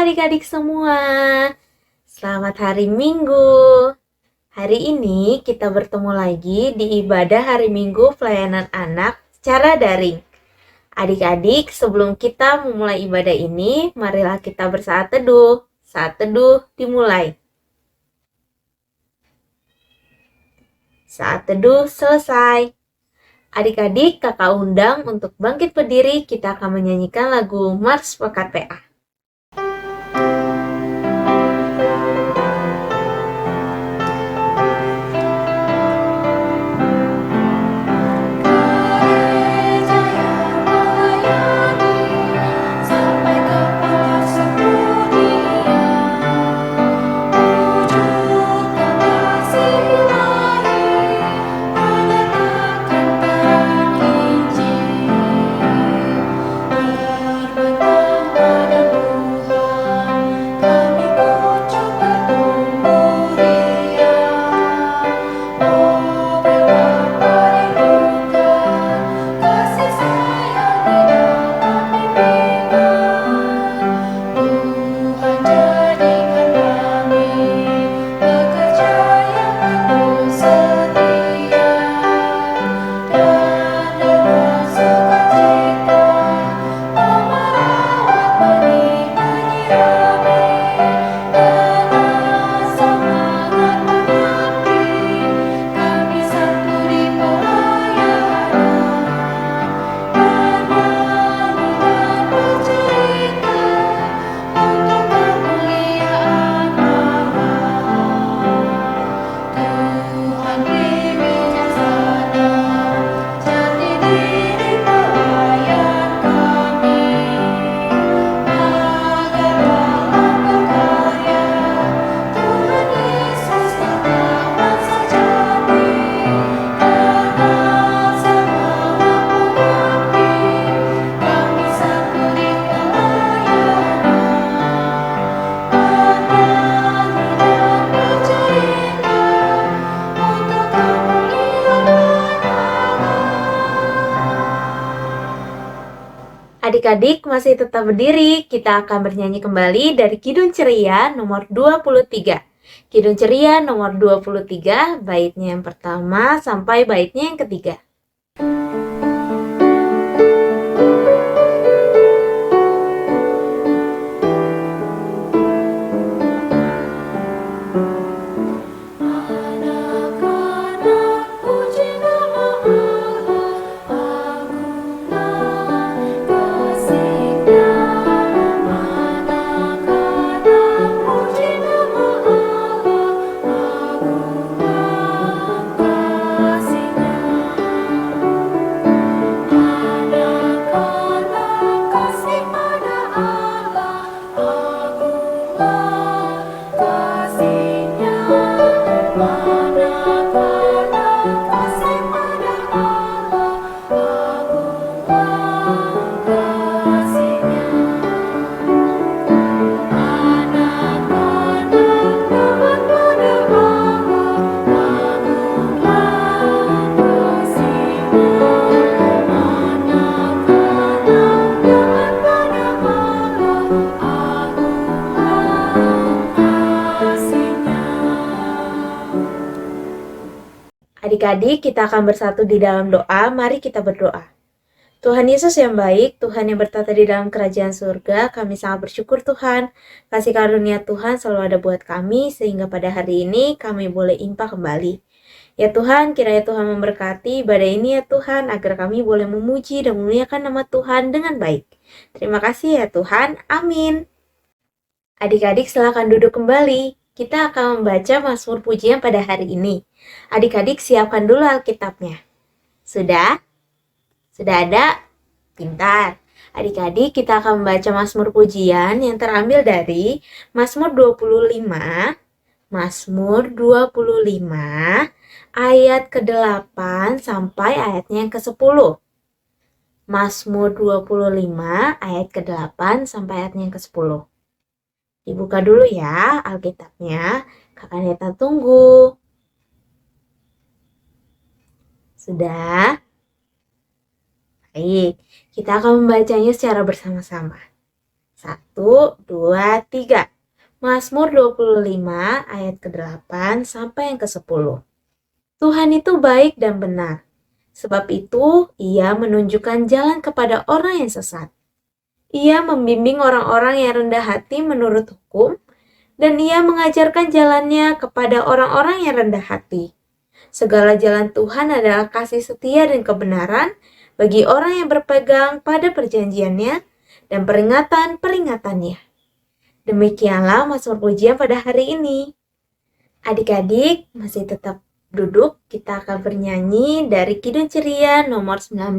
adik-adik semua, selamat hari Minggu. Hari ini kita bertemu lagi di ibadah hari Minggu pelayanan anak secara daring. Adik-adik, sebelum kita memulai ibadah ini, marilah kita bersaat teduh. Saat teduh dimulai. Saat teduh selesai. Adik-adik, kakak undang untuk bangkit berdiri, kita akan menyanyikan lagu Mars Pekat PA. Adik-adik masih tetap berdiri, kita akan bernyanyi kembali dari Kidung Ceria nomor 23. Kidung Ceria nomor 23, baitnya yang pertama sampai baitnya yang ketiga. Adik-adik, kita akan bersatu di dalam doa. Mari kita berdoa. Tuhan Yesus yang baik, Tuhan yang bertata di dalam kerajaan surga, kami sangat bersyukur Tuhan. Kasih karunia Tuhan selalu ada buat kami, sehingga pada hari ini kami boleh impa kembali. Ya Tuhan, kiranya Tuhan memberkati ibadah ini ya Tuhan, agar kami boleh memuji dan memuliakan nama Tuhan dengan baik. Terima kasih ya Tuhan, amin. Adik-adik silakan duduk kembali. Kita akan membaca Mazmur Pujian pada hari ini. Adik-adik siapkan dulu Alkitabnya. Sudah? Sudah ada? Pintar. Adik-adik kita akan membaca Mazmur Pujian yang terambil dari Mazmur 25. Mazmur 25 ayat ke-8 sampai ayatnya yang ke-10. Mazmur 25 ayat ke-8 sampai ayatnya yang ke-10. Dibuka dulu ya Alkitabnya. Kakak Neta tunggu. Sudah? Baik, kita akan membacanya secara bersama-sama. 1, 2, 3. Mazmur 25 ayat ke-8 sampai yang ke-10. Tuhan itu baik dan benar. Sebab itu, Ia menunjukkan jalan kepada orang yang sesat. Ia membimbing orang-orang yang rendah hati menurut hukum, dan Ia mengajarkan jalannya kepada orang-orang yang rendah hati. Segala jalan Tuhan adalah kasih setia dan kebenaran bagi orang yang berpegang pada perjanjiannya dan peringatan-peringatannya. Demikianlah Mazmur pujian pada hari ini. Adik-adik masih tetap duduk, kita akan bernyanyi dari Kidung Ceria nomor 19.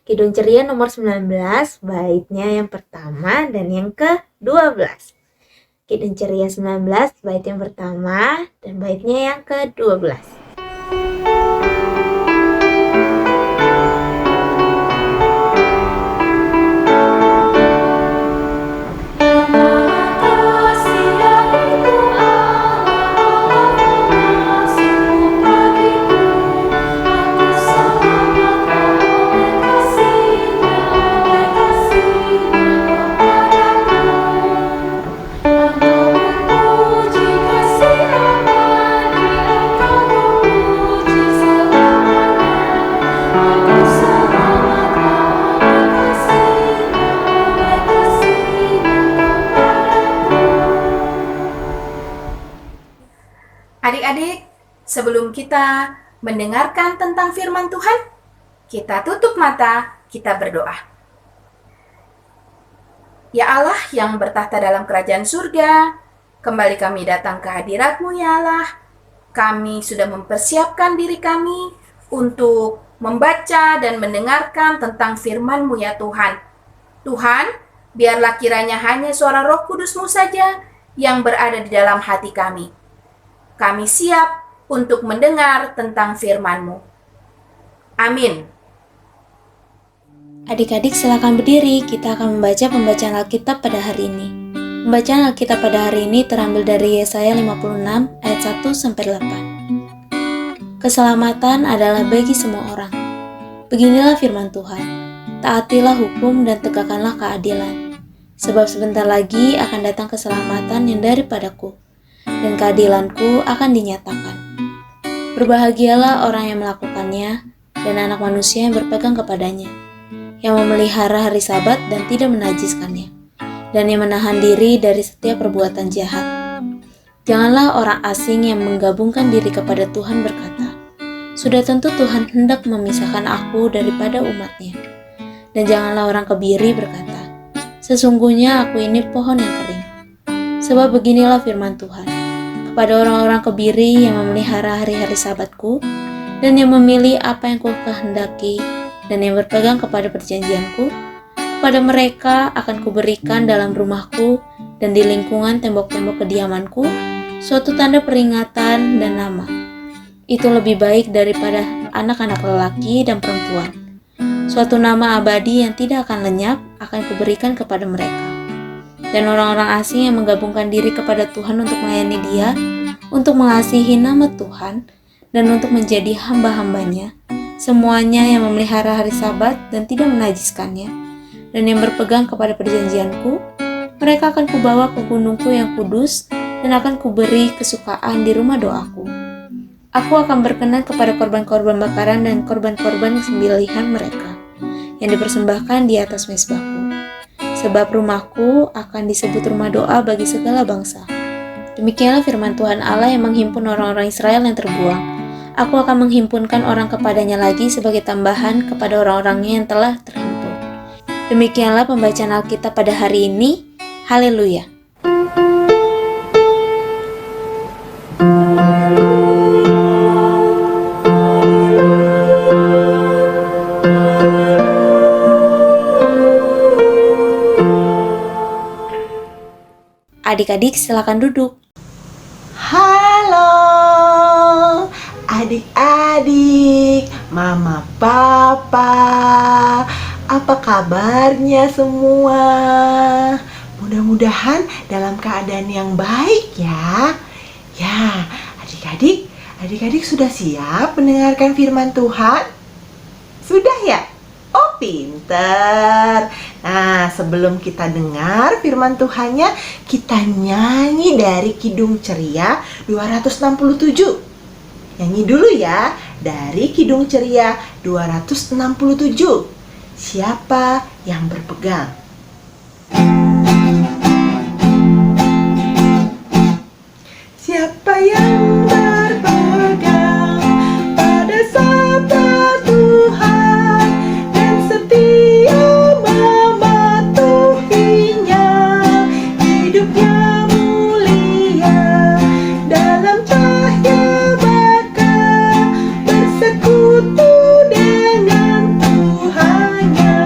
Kidung Ceria nomor 19, baitnya yang pertama dan yang ke-12. Kidung Ceria 19, bait yang pertama dan baitnya yang ke-12. Adik-adik, sebelum kita mendengarkan tentang firman Tuhan, kita tutup mata, kita berdoa. Ya Allah yang bertahta dalam kerajaan surga, kembali kami datang ke hadirat-Mu ya Allah. Kami sudah mempersiapkan diri kami untuk membaca dan mendengarkan tentang firman-Mu ya Tuhan. Tuhan, biarlah kiranya hanya suara Roh Kudus-Mu saja yang berada di dalam hati kami. Kami siap untuk mendengar tentang firman-Mu. Amin. Adik-adik silakan berdiri, kita akan membaca pembacaan Alkitab pada hari ini. Pembacaan Alkitab pada hari ini terambil dari Yesaya 56 ayat 1-8. Keselamatan adalah bagi semua orang. Beginilah firman Tuhan. Taatilah hukum dan tegakkanlah keadilan. Sebab sebentar lagi akan datang keselamatan yang daripadaku, dan keadilanku akan dinyatakan. Berbahagialah orang yang melakukannya, dan anak manusia yang berpegang kepadanya, yang memelihara hari Sabat dan tidak menajiskannya, dan yang menahan diri dari setiap perbuatan jahat. Janganlah orang asing yang menggabungkan diri kepada Tuhan berkata, sudah tentu Tuhan hendak memisahkan aku daripada umatnya. Dan janganlah orang kebiri berkata, sesungguhnya aku ini pohon yang kering. Sebab beginilah firman Tuhan, kepada orang-orang kebiri yang memelihara hari-hari Sabatku, dan yang memilih apa yang kukehendaki, dan yang berpegang kepada perjanjianku, kepada mereka akan kuberikan dalam rumahku dan di lingkungan tembok-tembok kediamanku suatu tanda peringatan dan nama. Itu lebih baik daripada anak-anak lelaki dan perempuan. Suatu nama abadi yang tidak akan lenyap akan kuberikan kepada mereka. Dan orang-orang asing yang menggabungkan diri kepada Tuhan untuk melayani Dia, untuk mengasihi nama Tuhan, dan untuk menjadi hamba-hambanya, semuanya yang memelihara hari Sabat dan tidak menajiskannya, dan yang berpegang kepada perjanjianku, mereka akan kubawa ke gunungku yang kudus, dan akan kuberi kesukaan di rumah doaku. Aku akan berkenan kepada korban-korban bakaran dan korban-korban sembelihan mereka, yang dipersembahkan di atas mezbahku. Sebab rumahku akan disebut rumah doa bagi segala bangsa. Demikianlah firman Tuhan Allah yang menghimpun orang-orang Israel yang terbuang. Aku akan menghimpunkan orang kepadanya lagi sebagai tambahan kepada orang-orangnya yang telah terhimpun. Demikianlah pembacaan Alkitab pada hari ini. Haleluya. Adik-adik silakan duduk. Halo adik-adik, mama, papa, apa kabarnya semua? Mudah-mudahan dalam keadaan yang baik ya. Ya, adik-adik sudah siap mendengarkan firman Tuhan? Sudah ya? pinter. Nah, sebelum kita dengar firman Tuhannya, kita nyanyi dari Kidung Ceria 267. Nyanyi dulu ya, dari Kidung Ceria 267. Siapa yang berpegang? Siapa yang berpegang pada sabda Tuhan dan setia mematuhinya, hidupnya mulia dalam cahaya berkah, bersekutu dengan Tuhannya.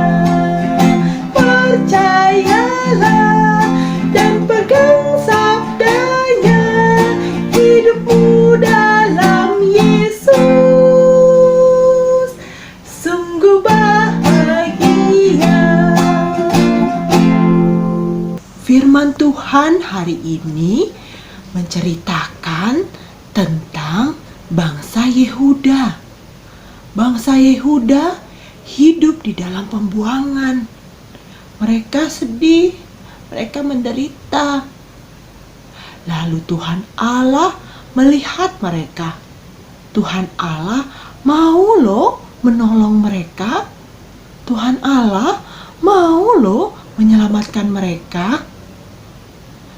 Percayalah dan pegang sabdanya, hidupmu dalam Yesus sungguh bahagia. Firman Tuhan hari ini menceritakan tentang bangsa Yehuda. Bangsa Yehuda hidup di dalam pembuangan. Mereka sedih, mereka menderita. Lalu Tuhan Allah melihat mereka. Tuhan Allah mau loh menolong mereka. Tuhan Allah mau loh menyelamatkan mereka.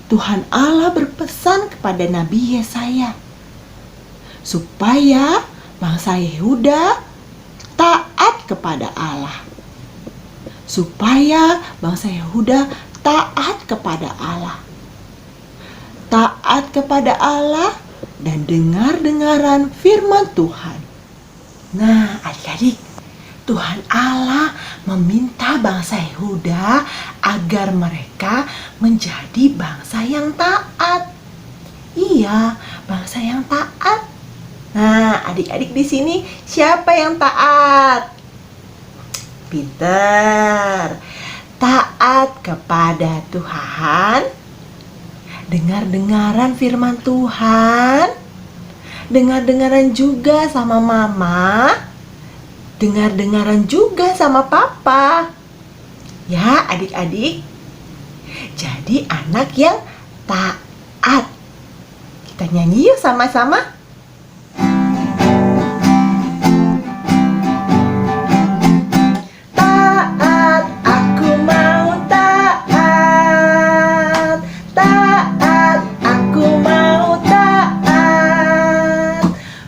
Tuhan Allah berpesan kepada Nabi Yesaya supaya bangsa Yehuda taat kepada Allah. Supaya bangsa Yehuda taat kepada Allah. Taat kepada Allah dan dengar-dengaran firman Tuhan. Nah, adik-adik, Tuhan Allah meminta bangsa Yehuda agar mereka menjadi bangsa yang taat. Iya, bangsa yang taat. Nah, adik-adik di sini siapa yang taat? Pinter. Taat kepada Tuhan. Dengar-dengaran firman Tuhan. Dengar-dengaran juga sama mama. Dengar-dengaran juga sama papa. Ya, adik-adik. Jadi anak yang taat. Kita nyanyi yuk sama-sama. Taat, aku mau taat. Taat, aku mau taat.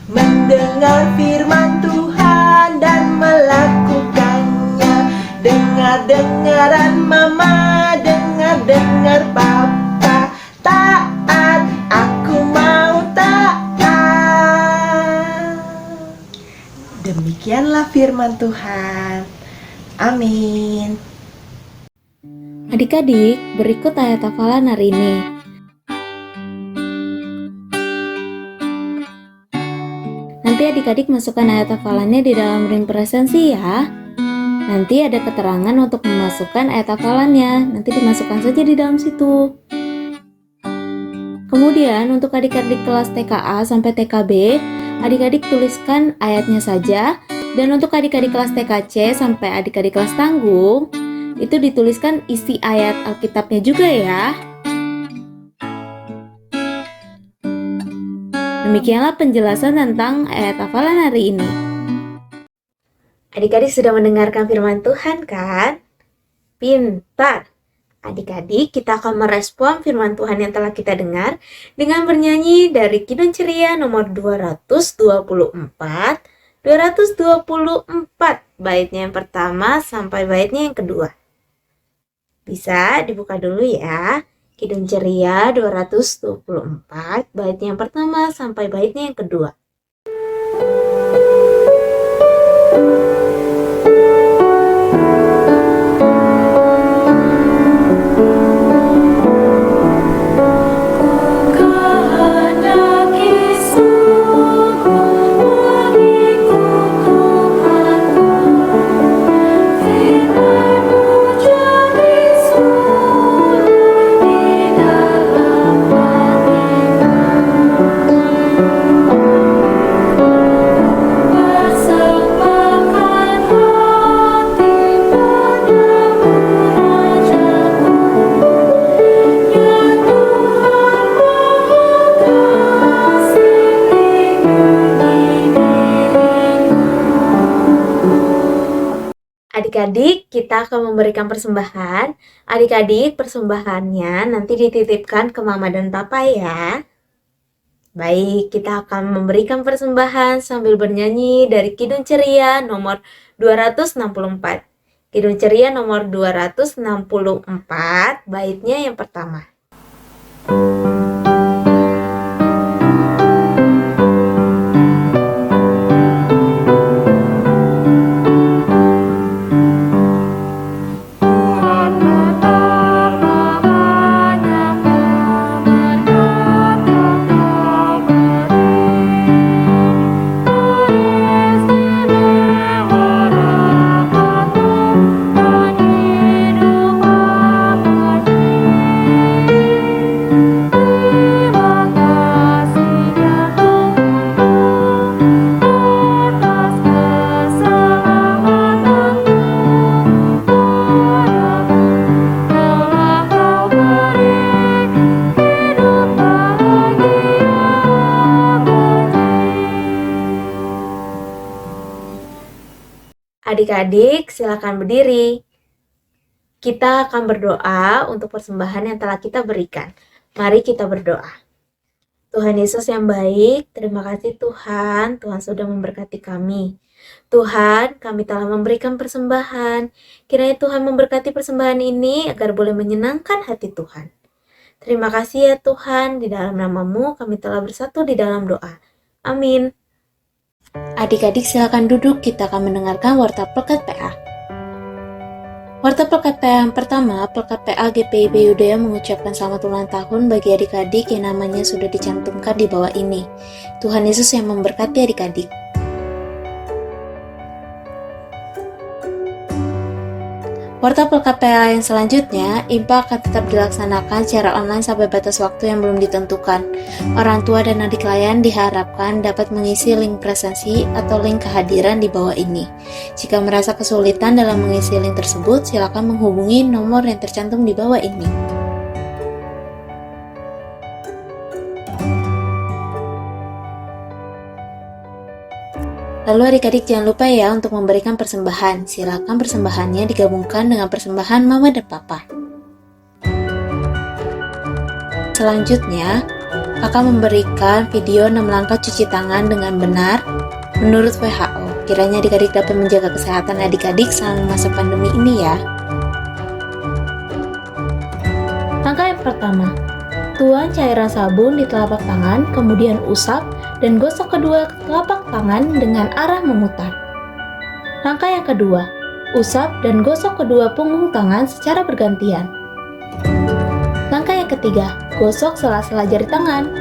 Mendengar firman Tuhan dan melakukannya. Dengar-dengaran mama, dengar-dengar papa. Taat, aku mau taat. Demikianlah firman Tuhan. Amin. Adik-adik, berikut ayat hafalan hari ini. Nanti adik-adik masukkan ayat hafalannya di dalam ring presensi ya. Nanti ada keterangan untuk memasukkan ayat hafalannya. Nanti dimasukkan saja di dalam situ. Kemudian untuk adik-adik kelas TKA sampai TKB, adik-adik tuliskan ayatnya saja. Dan untuk adik-adik kelas TKC sampai adik-adik kelas tanggung, itu dituliskan isi ayat Alkitabnya juga ya. Demikianlah penjelasan tentang ayat hafalan hari ini. Adik-adik sudah mendengarkan firman Tuhan kan? Pintar! Adik-adik, kita akan merespon firman Tuhan yang telah kita dengar dengan bernyanyi dari Kidung Ceria nomor 224, baitnya yang pertama sampai baitnya yang kedua. Bisa dibuka dulu ya. Kidung Ceria 224, baitnya yang pertama sampai baitnya yang kedua. Adik-adik, kita akan memberikan persembahan. Adik-adik, persembahannya nanti dititipkan ke Mama dan Papa ya. Baik, kita akan memberikan persembahan sambil bernyanyi dari Kidung Ceria nomor 264. Kidung Ceria nomor 264, baitnya yang pertama. Adik-adik, silakan berdiri. Kita akan berdoa untuk persembahan yang telah kita berikan. Mari kita berdoa. Tuhan Yesus yang baik, terima kasih Tuhan. Tuhan sudah memberkati kami. Tuhan, kami telah memberikan persembahan. Kiranya Tuhan memberkati persembahan ini agar boleh menyenangkan hati Tuhan. Terima kasih ya Tuhan, di dalam nama-Mu kami telah bersatu di dalam doa. Amin. Adik-adik silakan duduk, kita akan mendengarkan Warta Pelekat PA. Warta Pelekat PA yang pertama, Pelekat PA GPIB Yudea mengucapkan selamat ulang tahun bagi adik-adik yang namanya sudah dicantumkan di bawah ini. Tuhan Yesus yang memberkati adik-adik. Warta Pelekat PA yang selanjutnya, IMPA akan tetap dilaksanakan secara online sampai batas waktu yang belum ditentukan. Orang tua dan adik layan diharapkan dapat mengisi link presensi atau link kehadiran di bawah ini. Jika merasa kesulitan dalam mengisi link tersebut, silakan menghubungi nomor yang tercantum di bawah ini. Lalu adik-adik jangan lupa ya untuk memberikan persembahan. Silakan persembahannya digabungkan dengan persembahan Mama dan Papa. Selanjutnya, kakak memberikan video 6 langkah cuci tangan dengan benar menurut WHO. Kiranya adik-adik dapat menjaga kesehatan adik-adik selama masa pandemi ini ya. Langkah yang pertama, tuang cairan sabun di telapak tangan, kemudian usap dan gosok kedua telapak tangan dengan arah memutar. Langkah yang kedua, usap dan gosok kedua punggung tangan secara bergantian. Langkah yang ketiga, gosok sela-sela jari tangan.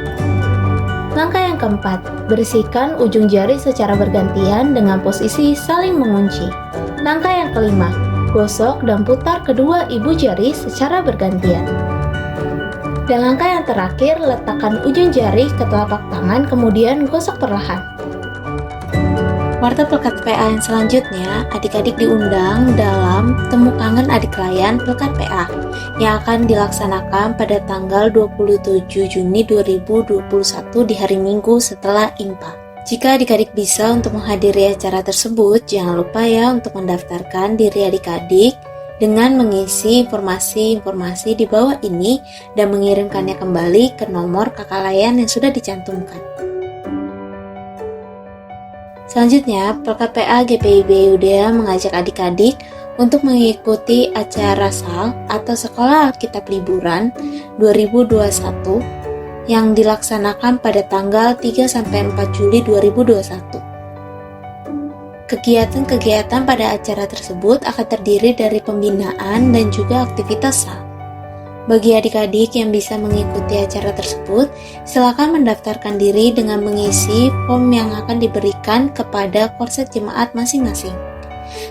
Langkah yang keempat, bersihkan ujung jari secara bergantian dengan posisi saling mengunci. Langkah yang kelima, gosok dan putar kedua ibu jari secara bergantian. Dan langkah yang terakhir, letakkan ujung jari ke telapak tangan kemudian gosok perlahan. Warta Pelekat PA yang selanjutnya, adik-adik diundang dalam Temu Kangen Adik Layan Pelekat PA yang akan dilaksanakan pada tanggal 27 Juni 2021 di hari Minggu setelah IMPA. Jika adik-adik bisa untuk menghadiri acara tersebut, jangan lupa ya untuk mendaftarkan diri adik-adik dengan mengisi informasi-informasi di bawah ini dan mengirimkannya kembali ke nomor kakak layan yang sudah dicantumkan. Selanjutnya, Pelekat PA GPIB Yudea mengajak adik-adik untuk mengikuti acara SAL atau Sekolah Alkitab Liburan 2021 yang dilaksanakan pada tanggal 3-4 Juli 2021. Kegiatan-kegiatan pada acara tersebut akan terdiri dari pembinaan dan juga aktivitas SAL. Bagi adik-adik yang bisa mengikuti acara tersebut, silakan mendaftarkan diri dengan mengisi form yang akan diberikan kepada korset jemaat masing-masing.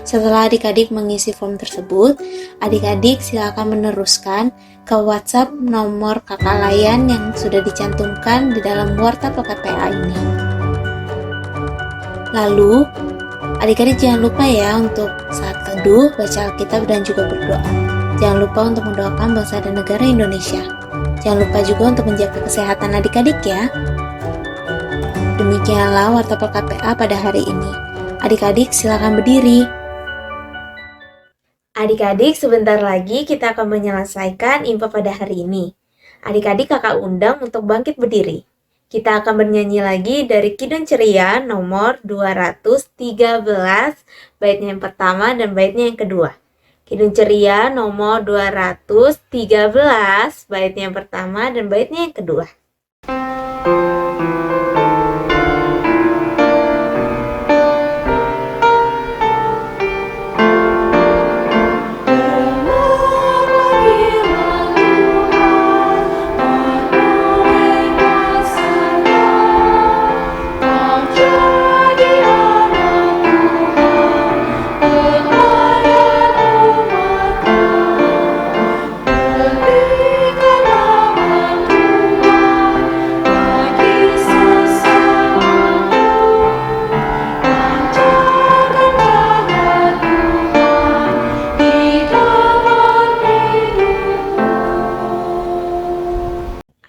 Setelah adik-adik mengisi form tersebut, adik-adik silakan meneruskan ke WhatsApp nomor kakak layan yang sudah dicantumkan di dalam Warta Pelekat PA ini. Lalu, adik-adik jangan lupa ya untuk saat teduh, baca Alkitab dan juga berdoa. Jangan lupa untuk mendoakan bangsa dan negara Indonesia. Jangan lupa juga untuk menjaga kesehatan adik-adik ya. Demikianlah Warta Pelekat PA pada hari ini. Adik-adik silakan berdiri. Adik-adik, sebentar lagi kita akan menyelesaikan IMPA pada hari ini. Adik-adik kakak undang untuk bangkit berdiri. Kita akan bernyanyi lagi dari Kidung Ceria nomor 213, baitnya yang pertama dan baitnya yang kedua. Kidung Ceria nomor 213, baitnya yang pertama dan baitnya yang kedua.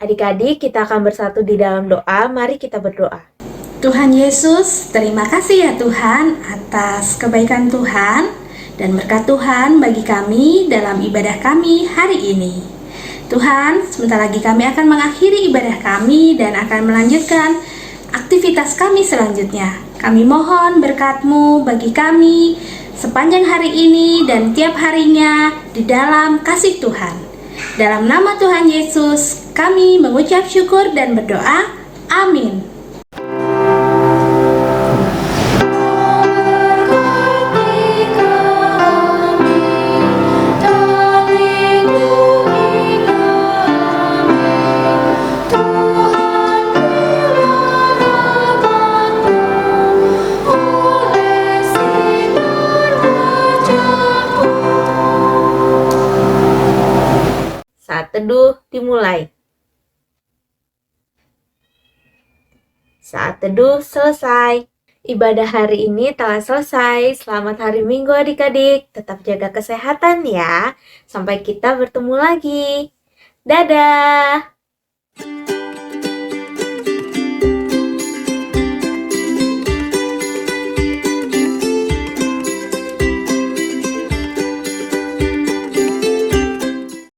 Adik-adik, kita akan bersatu di dalam doa. Mari kita berdoa. Tuhan Yesus, terima kasih ya Tuhan atas kebaikan Tuhan dan berkat Tuhan bagi kami dalam ibadah kami hari ini. Tuhan, sebentar lagi kami akan mengakhiri ibadah kami dan akan melanjutkan aktivitas kami selanjutnya. Kami mohon berkat-Mu bagi kami sepanjang hari ini dan tiap harinya di dalam kasih Tuhan. Dalam nama Tuhan Yesus, kami mengucap syukur dan berdoa. Amin. Saat teduh dimulai. Saat teduh selesai. Ibadah hari ini telah selesai. Selamat hari Minggu adik-adik. Tetap jaga kesehatan ya. Sampai kita bertemu lagi. Dadah.